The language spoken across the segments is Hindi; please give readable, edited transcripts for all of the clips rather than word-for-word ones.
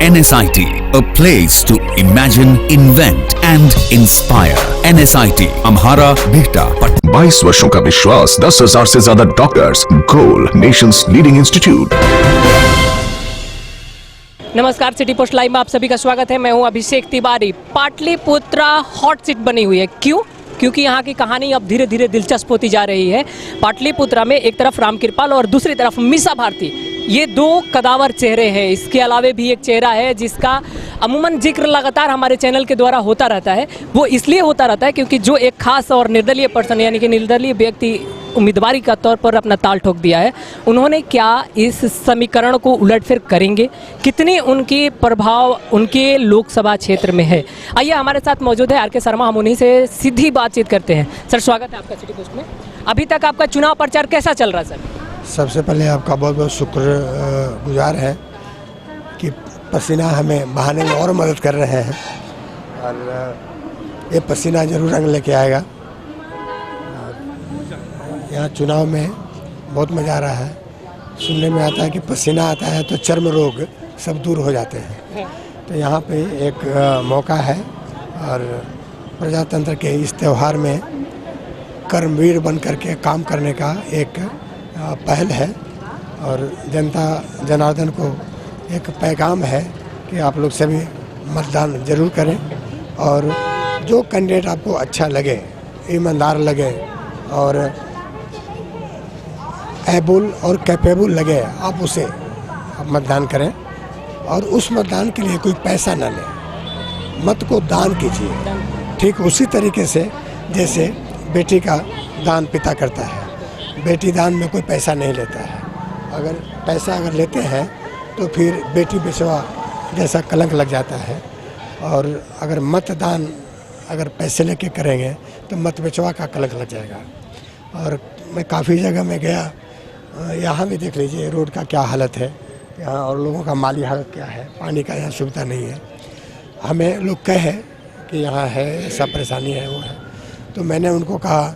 NSIT, a place to imagine, invent and inspire. NSIT, Amhara, Bihta, Patna. 22 वर्षों का विश्वास, 10,000 से ज्यादा डॉक्टर्स, गोल नेशंस लीडिंग इंस्टीट्यूट। नमस्कार, सिटी पोस्ट लाइव में आप सभी का स्वागत है। मैं हूं अभिषेक तिवारी। पाटलिपुत्रा हॉट सीट बनी हुई है। क्यों? क्योंकि यहाँ की कहानी अब धीरे धीरे दिलचस्प होती जा रही है। पाटलिपुत्रा में एक तरफ रामकृपाल और दूसरी तरफ मीसा भारती, ये दो कदावर चेहरे हैं। इसके अलावा भी एक चेहरा है जिसका अमूमन जिक्र लगातार हमारे चैनल के द्वारा होता रहता है। वो इसलिए होता रहता है क्योंकि जो एक खास और निर्दलीय पर्सन यानी कि निर्दलीय व्यक्ति उम्मीदवारी का तौर पर अपना ताल ठोक दिया है, उन्होंने क्या इस समीकरण को उलटफेर करेंगे, कितनी उनकी प्रभाव उनके लोकसभा क्षेत्र में है। आइए हमारे साथ मौजूद है आर.के. शर्मा, हम उन्हीं से सीधी बातचीत करते हैं। सर, स्वागत है आपका सिटी पोस्ट में। अभी तक आपका चुनाव प्रचार कैसा चल रहा है सर? सबसे पहले आपका बहुत बहुत शुक्र गुजार है कि पसीना हमें बहाने में और मदद कर रहे हैं, और ये पसीना जरूर रंग लेके आएगा। यहाँ चुनाव में बहुत मज़ा आ रहा है। सुनने में आता है कि पसीना आता है तो चर्म रोग सब दूर हो जाते हैं। तो यहाँ पे एक मौका है, और प्रजातंत्र के इस त्यौहार में कर्मवीर बन करके काम करने का एक पहल है, और जनता जनार्दन को एक पैगाम है कि आप लोग सभी मतदान जरूर करें, और जो कैंडिडेट आपको अच्छा लगे, ईमानदार लगे और एबल और कैपेबल लगे, आप उसे मतदान करें। और उस मतदान के लिए कोई पैसा न लें, मत को दान कीजिए। ठीक उसी तरीके से जैसे बेटी का दान पिता करता है, बेटी दान में कोई पैसा नहीं लेता है। अगर पैसा लेते हैं तो फिर बेटी बेचवा जैसा कलंक लग जाता है। और अगर मतदान अगर पैसे लेके करेंगे तो मत बेचवा का कलंक लग जाएगा। और मैं काफ़ी जगह में गया, यहाँ भी देख लीजिए रोड का क्या हालत है यहाँ, और लोगों का माली हालत क्या है। पानी का यहाँ सुविधा नहीं है। हमें लोग कहे कि यहाँ है ऐसा परेशानी है, वो है। तो मैंने उनको कहा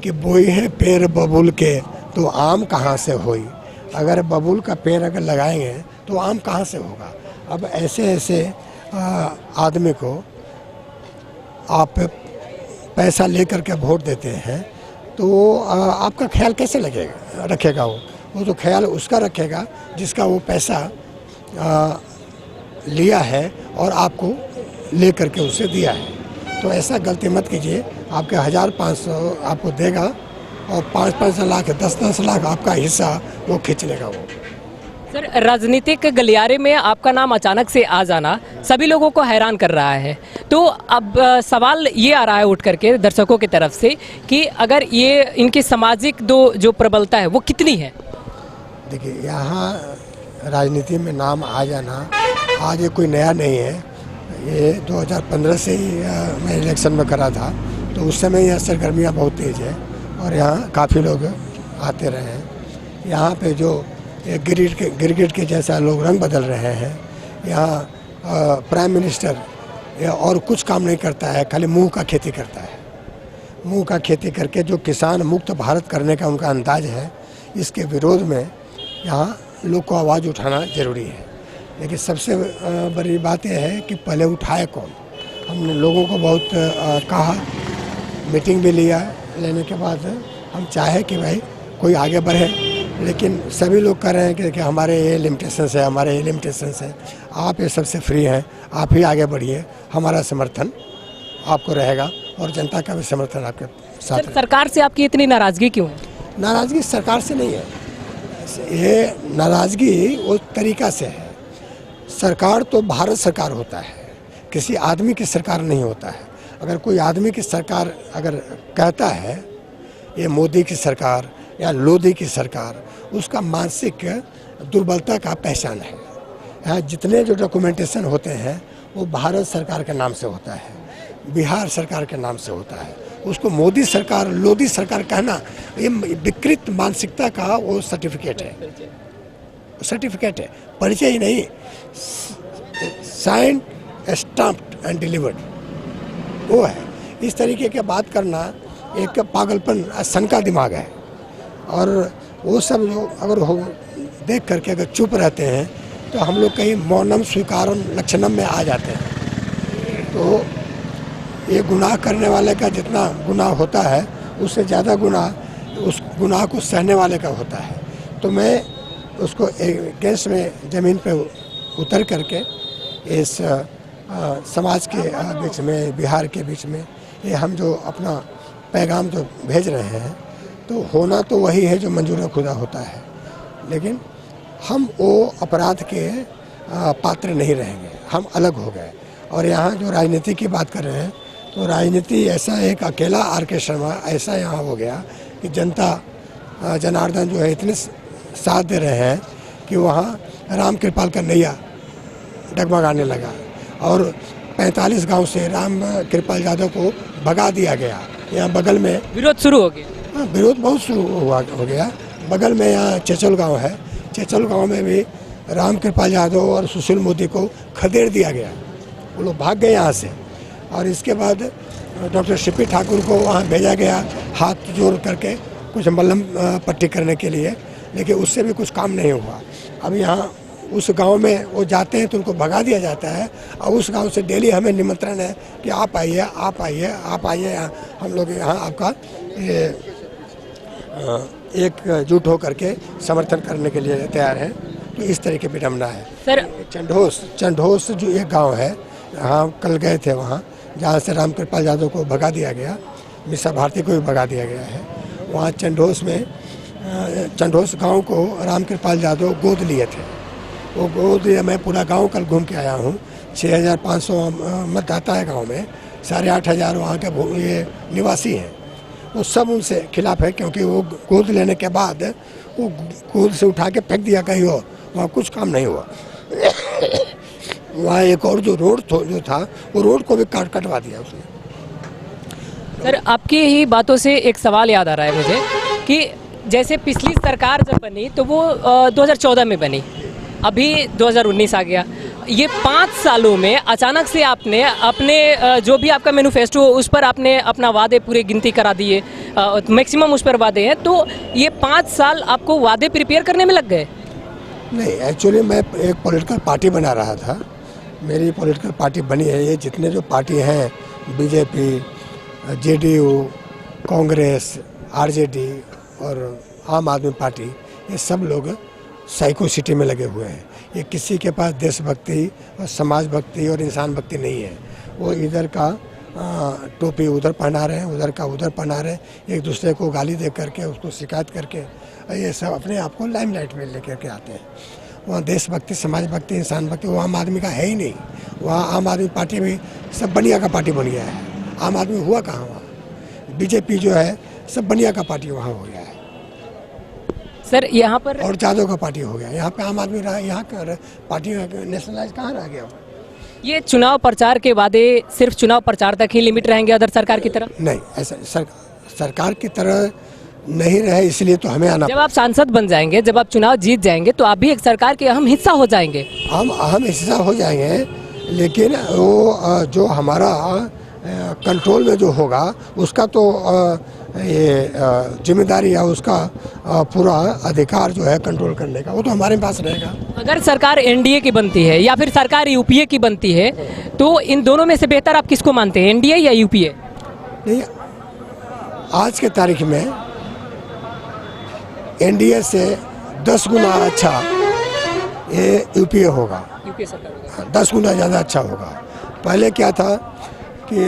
कि बोई है पेड़ बबूल के तो आम कहाँ से होई। अगर बबूल का पेड़ अगर लगाएंगे तो आम कहाँ से होगा। अब ऐसे ऐसे आदमी को आप पैसा लेकर के वोट देते हैं तो आपका ख्याल कैसे रखेगा। वो तो ख्याल उसका रखेगा जिसका वो पैसा लिया है और आपको ले करके उसे दिया है। तो ऐसा गलती मत कीजिए। आपके 1,500 आपको देगा और 5-5 लाख 10-10 लाख आपका हिस्सा वो खींच लेगा। वो सर, राजनीतिक गलियारे में आपका नाम अचानक से आ जाना सभी लोगों को हैरान कर रहा है। तो अब सवाल ये आ रहा है उठ करके दर्शकों की तरफ से कि अगर ये इनकी सामाजिक जो प्रबलता है वो कितनी है। देखिए, यहाँ राजनीति में नाम आ जाना आज ये कोई नया नहीं है। ये 2015 से ही मैं इलेक्शन में करा था, तो उस समय यहाँ सरगर्मियाँ बहुत तेज़ है और यहाँ काफ़ी लोग आते रहे हैं। यहाँ पे जो गिरगिट के जैसा लोग रंग बदल रहे हैं। यहाँ प्राइम मिनिस्टर और कुछ काम नहीं करता है, खाली मुंह का खेती करता है। मुंह का खेती करके जो किसान मुक्त भारत करने का उनका अंदाज है, इसके विरोध में यहाँ लोग को आवाज़ उठाना ज़रूरी है। लेकिन सबसे बड़ी बात यह है कि पहले उठाए कौन। हमने लोगों को बहुत कहा, मीटिंग भी लिया। लेने के बाद हम चाहे कि भाई कोई आगे बढ़े, लेकिन सभी लोग कह रहे हैं कि हमारे ये लिमिटेशंस है, हमारे ये लिमिटेशंस है। आप ये सबसे फ्री हैं, आप ही आगे बढ़िए। हमारा समर्थन आपको रहेगा और जनता का भी समर्थन आपके साथ। सरकार से आपकी इतनी नाराज़गी क्यों है? नाराज़गी सरकार से नहीं है, ये नाराज़गी उस तरीक़ा से है। सरकार तो भारत सरकार होता है, किसी आदमी की सरकार नहीं होता है। अगर कोई आदमी की सरकार अगर कहता है ये मोदी की सरकार या लोधी की सरकार, उसका मानसिक दुर्बलता का पहचान है। यहाँ जितने जो डॉक्यूमेंटेशन होते हैं वो भारत सरकार के नाम से होता है, बिहार सरकार के नाम से होता है। उसको मोदी सरकार, लोधी सरकार कहना ये विकृत मानसिकता का वो सर्टिफिकेट है, परिचय ही नहीं। साइंड, स्टैम्प्ड एंड डिलीवर्ड वो है। इस तरीके की बात करना एक पागलपन, सन का दिमाग है। और वो सब लोग अगर देख करके अगर चुप रहते हैं तो हम लोग कहीं मौनम स्वीकारम लक्षणम में आ जाते हैं। तो ये गुनाह करने वाले का जितना गुनाह होता है उससे ज़्यादा गुनाह उस गुनाह को सहने वाले का होता है। तो मैं उसको गैस में ज़मीन पे उतर करके इस समाज के बीच में, बिहार के बीच में ये हम जो अपना पैगाम जो भेज रहे हैं, तो होना तो वही है जो मंजूर खुदा होता है, लेकिन हम वो अपराध के पात्र नहीं रहेंगे, हम अलग हो गए। और यहाँ जो राजनीति की बात कर रहे हैं, तो राजनीति ऐसा एक अकेला आर के शर्मा ऐसा यहाँ हो गया कि जनता जनार्दन जो है इतने साथ दे रहे हैं कि वहाँ राम कृपाल का नैया डगमगाने लगा और 45 गांव से राम कृपाल यादव को भगा दिया गया। यहाँ बगल में विरोध शुरू हो गया। हाँ, विरोध बहुत शुरू हो गया। बगल में यहाँ चेचल गांव है, चेचल गांव में भी राम कृपाल यादव और सुशील मोदी को खदेड़ दिया गया, वो लोग भाग गए यहाँ से। और इसके बाद डॉक्टर सीपी ठाकुर को वहाँ भेजा गया हाथ जोड़ करके कुछ मल्लम पट्टी करने के लिए, लेकिन उससे भी कुछ काम नहीं हुआ। अब यहाँ उस गांव में वो जाते हैं तो उनको भगा दिया जाता है, और उस गांव से डेली हमें निमंत्रण है कि आप आइए, आप आइए, आप आइए, हम लोग यहाँ आपका ये एकजुट होकर के समर्थन करने के लिए तैयार हैं। तो इस तरह की विडम्बना है। सर चंडोस जो एक गांव है, हाँ कल गए थे वहाँ, जहाँ से राम कृपाल यादव को भगा दिया गया, मिसा भारती को भी भगा दिया गया है। वहाँ चंडोस गांव को राम कृपाल यादव गोद लिए थे। वो गोद लिए, मैं पूरा गांव कल घूम के आया हूँ। 6500 मतदाता है गांव में, 8500 वहाँ के ये निवासी हैं। वो सब उनसे खिलाफ है, क्योंकि वो गोद लेने के बाद वो गोद से उठा के फेंक दिया कहीं और, वहाँ कुछ काम नहीं हुआ। वहाँ एक और जो रोड जो था, वो रोड को भी कटवा दिया उसने। सर, आपकी ही बातों से एक सवाल याद आ रहा है मुझे कि जैसे पिछली सरकार जब बनी तो वो 2014 में बनी, अभी 2019 आ गया। ये 5 सालों में अचानक से आपने अपने जो भी आपका मैनिफेस्टो उस पर आपने अपना वादे पूरे गिनती करा दिए, मैक्सिमम उस पर वादे हैं। तो ये 5 साल आपको वादे प्रिपेयर करने में लग गए? नहीं, एक्चुअली मैं एक पॉलिटिकल पार्टी बना रहा था। मेरी पॉलिटिकल पार्टी बनी है। ये जितने जो पार्टी हैं, बीजेपी, जेडीयू, कांग्रेस, आरजेडी और आम आदमी पार्टी, ये सब लोग साइको सिटी में लगे हुए हैं। ये किसी के पास देशभक्ति और समाज भक्ति और इंसान भक्ति नहीं है। वो इधर का टोपी उधर पहना रहे हैं, उधर का उधर पहना रहे हैं, एक दूसरे को गाली दे करके, उसको शिकायत करके, ये सब अपने आप को लाइमलाइट में लेकर के आते हैं। वहाँ देशभक्ति, समाज भक्ति, इंसान भक्ति वो आम आदमी का है ही नहीं। वहाँ आम आदमी पार्टी भी सब बनिया का पार्टी बन गया है। आम आदमी हुआ कहाँ वहाँ? बीजेपी जो है सब बनिया का पार्टी वहाँ हो गया है। सर यहाँ पर और जादव का पार्टी हो गया। यहाँ पे आम आदमी रहा, यहाँ का पार्टी नेशनलाइज कहाँ रह गया? ये चुनाव प्रचार के वादे सिर्फ चुनाव प्रचार तक ही लिमिट रहेंगे अदर सरकार की तरह? नहीं, ऐसा सरकार की तरह नहीं रहे, इसलिए तो हमें आना। जब आप सांसद बन जाएंगे, जब आप चुनाव जीत जाएंगे, तो आप भी एक सरकार के अहम हिस्सा हो जाएंगे। हम अहम हिस्सा हो जाएंगे, लेकिन वो जो हमारा कंट्रोल में जो होगा उसका तो ये जिम्मेदारी या उसका पूरा अधिकार जो है कंट्रोल करने का, वो तो हमारे पास रहेगा। अगर सरकार एनडीए की बनती है या फिर सरकार यूपीए की बनती है, तो इन दोनों में से बेहतर आप किसको मानते हैं, एनडीए या यूपीए? नहीं, आज के तारीख में एनडीए से 10 गुना अच्छा ये यूपीए होगा। यूपीए सरकार 10 गुना ज़्यादा अच्छा होगा। पहले क्या था कि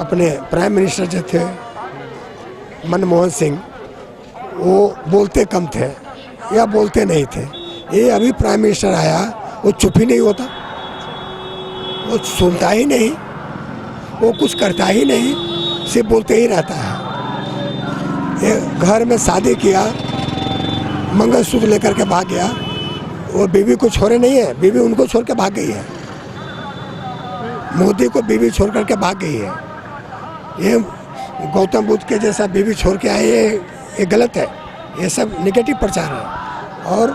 अपने प्राइम मिनिस्टर जो थे मनमोहन सिंह, वो बोलते कम थे या बोलते नहीं थे। ये अभी प्राइम मिनिस्टर आया, वो चुप ही नहीं होता, वो सुनता ही नहीं, वो कुछ करता ही नहीं, सिर्फ बोलते ही रहता है। ये घर में शादी किया, मंगलसूत्र लेकर के भाग गया, वो बीवी को छोड़े नहीं है, बीवी उनको छोड़ के भाग गई है। मोदी को बीवी छोड़ करके भाग गई है। ये गौतम बुद्ध के जैसा बीवी छोड़ के आए, ये गलत है। ये सब नेगेटिव प्रचार है। और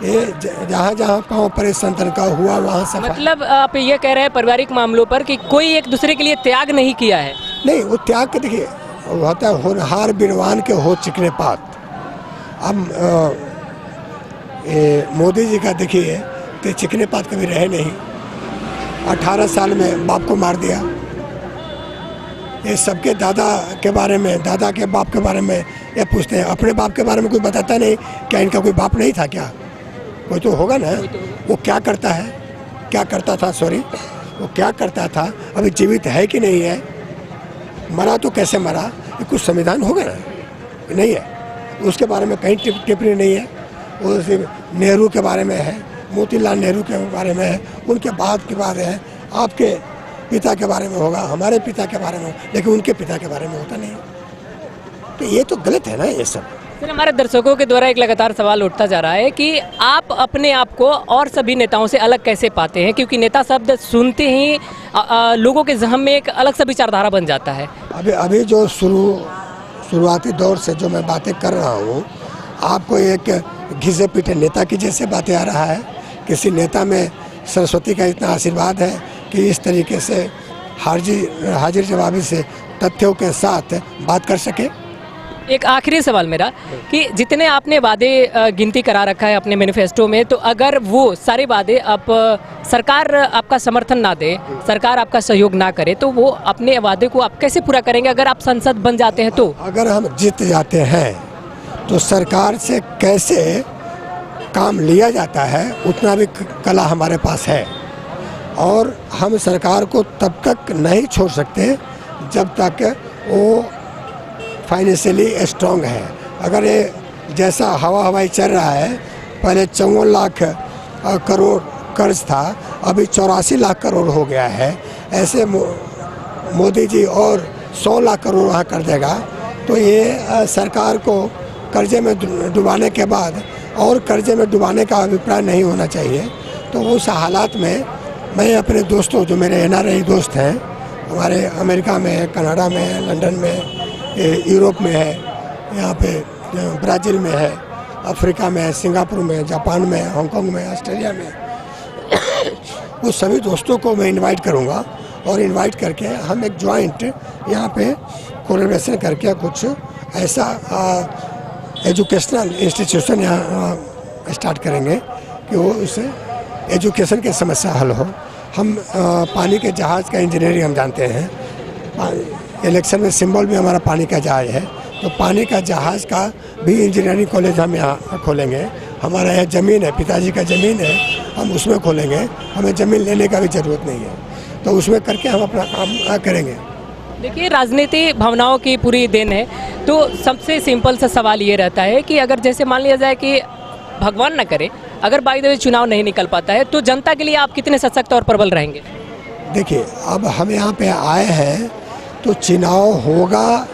ये जहाँ जहाँ पाँव परे संतन का हुआ वहाँ सब। मतलब आप ये कह रहे हैं पारिवारिक मामलों पर कि कोई एक दूसरे के लिए त्याग नहीं किया है? नहीं, वो त्याग के देखिए होता है, होनहार बिरवान के हो चिकने पात। अब ये मोदी जी का देखिए कि चिकने पात कभी रहे नहीं, 18 साल में बाप को मार दिया। ये सबके दादा के बारे में, दादा के बाप के बारे में ये पूछते हैं, अपने बाप के बारे में कोई बताता नहीं। क्या इनका कोई बाप नहीं था क्या? कोई तो होगा ना। वो क्या करता है, क्या करता था, सॉरी, वो क्या करता था, अभी जीवित है कि नहीं है, मरा तो कैसे मरा, ये कुछ संविधान होगा ना? नहीं है। उसके बारे में कहीं टिप्पणी नहीं है। वो सिर्फ नेहरू के बारे में है, मोतीलाल नेहरू के बारे में है, उनके बाद के बारे है, आपके पिता के बारे में होगा, हमारे पिता के बारे में, लेकिन उनके पिता के बारे में होता नहीं। तो ये तो गलत है ना ये सब। सर, हमारे दर्शकों के द्वारा एक लगातार सवाल उठता जा रहा है कि आप अपने आप को और सभी नेताओं से अलग कैसे पाते हैं, क्योंकि नेता शब्द सुनते ही लोगों के ज़हन में एक अलग सा विचारधारा बन जाता है। अभी जो शुरुआती दौर से जो मैं बातें कर रहा हूँ, आपको एक घिसे पीटे नेता की जैसे बातें आ रहा है। किसी नेता में सरस्वती का इतना आशीर्वाद है कि इस तरीके से हाजिर जवाबी से तथ्यों के साथ बात कर सके। एक आखिरी सवाल मेरा कि जितने आपने वादे गिनती करा रखा है अपने मैनिफेस्टो में, तो अगर वो सारे वादे आप सरकार आपका समर्थन ना दे, सरकार आपका सहयोग ना करे, तो वो अपने वादे को आप कैसे पूरा करेंगे अगर आप संसद बन जाते हैं तो? अगर हम जीत जाते हैं तो सरकार से कैसे काम लिया जाता है उतना भी कला हमारे पास है, और हम सरकार को तब तक नहीं छोड़ सकते जब तक वो फाइनेंशियली स्ट्रॉन्ग है। अगर ये जैसा हवाई चल रहा है, पहले 54 लाख करोड़ कर्ज था, अभी 84 लाख करोड़ हो गया है, ऐसे मोदी जी और 100 लाख करोड़ वहाँ कर देगा, तो ये सरकार को कर्जे में डुबाने के बाद और कर्जे में डुबाने का अभिप्राय नहीं होना चाहिए। तो उस हालात में मैं अपने दोस्तों, जो मेरे NRI दोस्त हैं, हमारे अमेरिका में है, कनाडा में है, लंदन में, यूरोप में है, यहाँ पे ब्राज़ील में है, अफ्रीका में है, सिंगापुर में, जापान में, हांगकांग में, ऑस्ट्रेलिया में, वो सभी दोस्तों को मैं इनवाइट करूँगा, और इनवाइट करके हम एक जॉइंट यहाँ पे कोलैबोरेशन करके कुछ ऐसा एजुकेशनल इंस्टीट्यूशन यहाँ स्टार्ट करेंगे कि वो उससे एजुकेशन की समस्या हल हो। हम पानी के जहाज़ का इंजीनियरिंग हम जानते हैं, इलेक्शन में सिंबल भी हमारा पानी का जहाज है, तो पानी का जहाज़ का भी इंजीनियरिंग कॉलेज हम यहाँ खोलेंगे। हमारा यहाँ ज़मीन है, पिताजी का ज़मीन है, हम उसमें खोलेंगे, हमें ज़मीन लेने का भी ज़रूरत नहीं है, तो उसमें करके हम अपना काम करेंगे। देखिए, राजनीति भावनाओं की पूरी देन है, तो सबसे सिंपल सा सवाल ये रहता है कि अगर जैसे मान लिया जाए कि भगवान न करे, अगर बाई द वे चुनाव नहीं निकल पाता है, तो जनता के लिए आप कितने सशक्त और प्रबल रहेंगे? देखिए, अब हम यहाँ पे आए हैं तो चुनाव होगा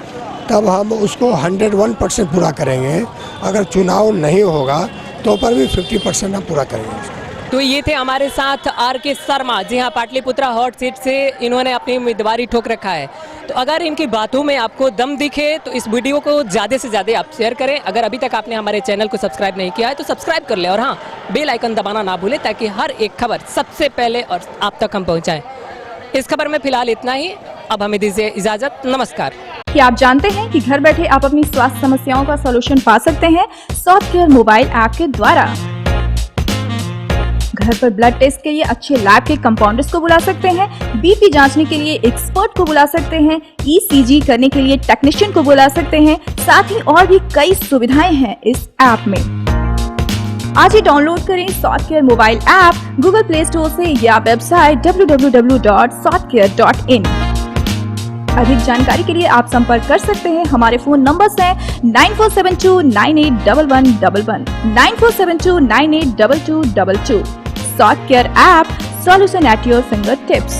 तब हम उसको 101% पूरा करेंगे। अगर चुनाव नहीं होगा तो पर भी 50% हम पूरा करेंगे उसको। तो ये थे हमारे साथ RK शर्मा। जी हाँ, पाटलिपुत्रा हॉट सीट से इन्होंने अपनी उम्मीदवारी ठोक रखा है। तो अगर इनकी बातों में आपको दम दिखे तो इस वीडियो को ज़्यादा से ज़्यादा आप शेयर करें। अगर अभी तक आपने हमारे चैनल को सब्सक्राइब नहीं किया है तो सब्सक्राइब कर लें, और हाँ, बेल आइकन दबाना ना भूलें ताकि हर एक खबर सबसे पहले और आप तक हम पहुँचाएँ। इस खबर में फिलहाल इतना ही। अब हमें दीजिए इजाजत। नमस्कार। क्या आप जानते हैं कि घर बैठे आप अपनी स्वास्थ्य समस्याओं का सलूशन पा सकते हैं सॉफ्टकेयर मोबाइल ऐप के द्वारा। घर पर ब्लड टेस्ट के लिए अच्छे लैब के कंपाउंडर्स को बुला सकते हैं, बीपी जांचने के लिए एक्सपर्ट को बुला सकते हैं, ECG करने के लिए टेक्नीशियन को बुला सकते हैं। साथ ही और भी कई सुविधाएं हैं इस ऐप में। आज ही डाउनलोड करें Softcare mobile app Google Play Store से या वेबसाइट www.softcare.in। अधिक जानकारी के लिए आप संपर्क कर सकते हैं। हमारे फोन नंबर्स हैं 9472981111, 9472982222। Softcare app, solution at your finger tips.